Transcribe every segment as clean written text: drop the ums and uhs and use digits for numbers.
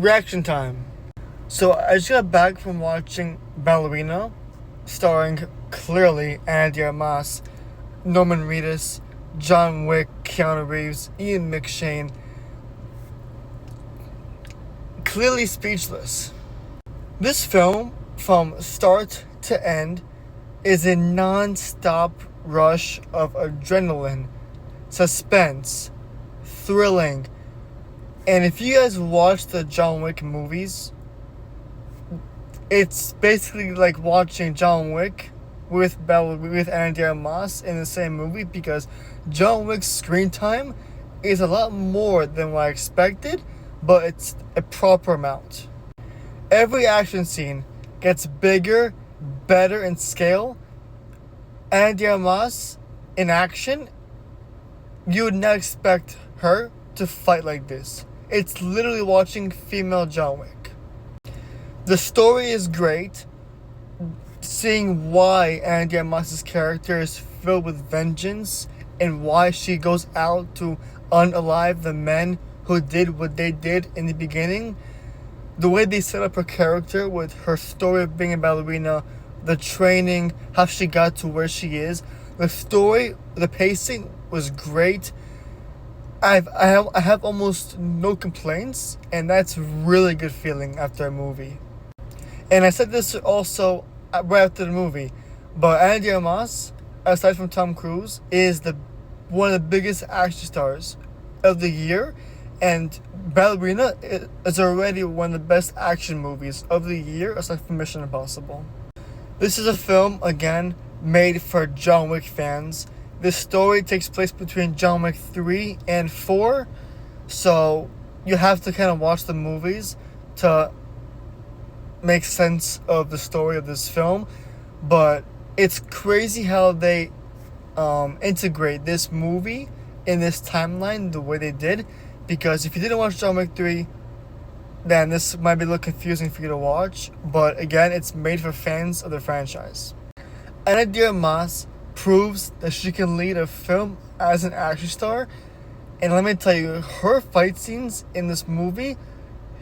Reaction time. So I just got back from watching Ballerina, starring clearly Ana de Armas, Norman Reedus, John Wick, Keanu Reeves, Ian McShane. Clearly speechless. This film, from start to end, is a non-stop rush of adrenaline, suspense, thrilling. And if you guys watch the John Wick movies, it's basically like watching John Wick with Ana de Armas in the same movie, because John Wick's screen time is a lot more than what I expected, but it's a proper amount. Every action scene gets bigger, better in scale. Ana de Armas in action, you would not expect her to fight like this. It's literally watching female John Wick. The story is great. Seeing why Ana de Armas' character is filled with vengeance and why she goes out to unalive the men who did what they did in the beginning. The way they set up her character with her story of being a ballerina, the training, how she got to where she is. The story, the pacing was great. I have almost no complaints, and that's really good feeling after a movie. And I said this also right after the movie, but Ana de Armas, aside from Tom Cruise, is one of the biggest action stars of the year, and Ballerina is already one of the best action movies of the year, aside from Mission Impossible. This is a film, again, made for John Wick fans. This story takes place between John Wick 3 and 4, so you have to kind of watch the movies to make sense of the story of this film. But it's crazy how they integrate this movie in this timeline the way they did, because if you didn't watch John Wick 3, then this might be a little confusing for you to watch, but again, it's made for fans of the franchise. Ana de Armas proves that she can lead a film as an action star, and let me tell you, her fight scenes in this movie,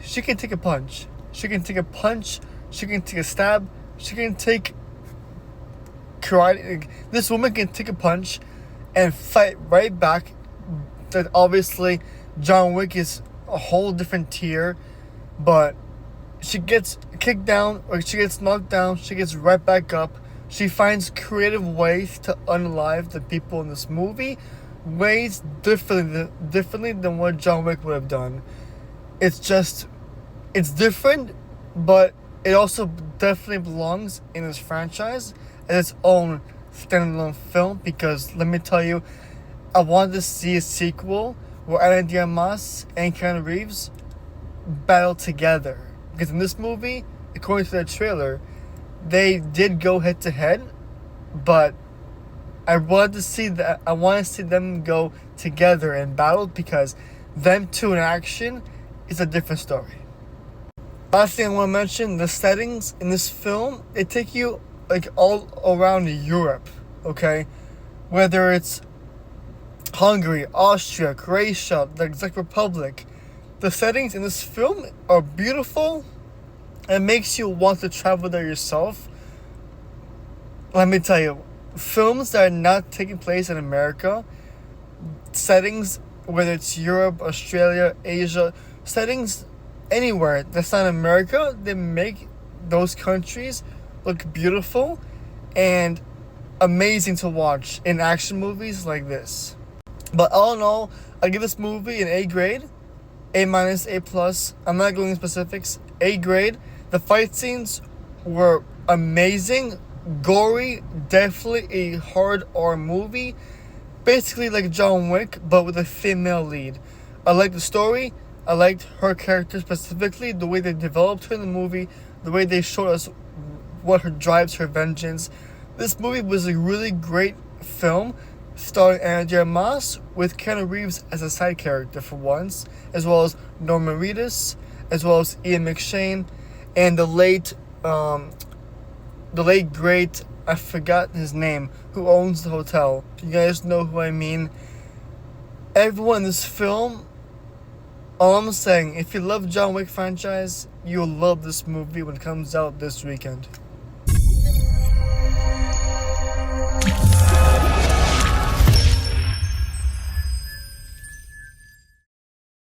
she can take a punch. She can take a punch, she can take a stab, she can take karate. This woman can take a punch and fight right back. That obviously, John Wick is a whole different tier, but she gets kicked down, or she gets knocked down, she gets right back up. She finds creative ways to unalive the people in this movie, ways differently than what John Wick would have done. It's different, but it also definitely belongs in this franchise as its own standalone film, because let me tell you, I wanted to see a sequel where Ana de Armas and Keanu Reeves battle together. Because in this movie, according to the trailer, they did go head to head, but I want to see them go together and battle, because them two in action is a different story. Last thing I want to mention, the settings in this film, they take you like all around Europe, okay? Whether it's Hungary, Austria, Croatia, the Czech Republic. The settings in this film are beautiful and makes you want to travel there yourself. Let me tell you, films that are not taking place in America, settings, whether it's Europe, Australia, Asia, settings anywhere that's not America, they make those countries look beautiful and amazing to watch in action movies like this. But all in all, I give this movie an A grade, A minus, A plus. I'm not going into specifics. A grade. The fight scenes were amazing, gory, definitely a hard R movie, basically like John Wick, but with a female lead. I liked the story. I liked her character specifically, the way they developed her in the movie, the way they showed us what her drives her vengeance. This movie was a really great film, starring Ana de Armas with Keanu Reeves as a side character for once, as well as Norman Reedus, as well as Ian McShane, and the late great, I forgot his name, who owns the hotel. You guys know who I mean. Everyone in this film All I'm saying, if you love John Wick franchise, you'll love this movie when it comes out this weekend.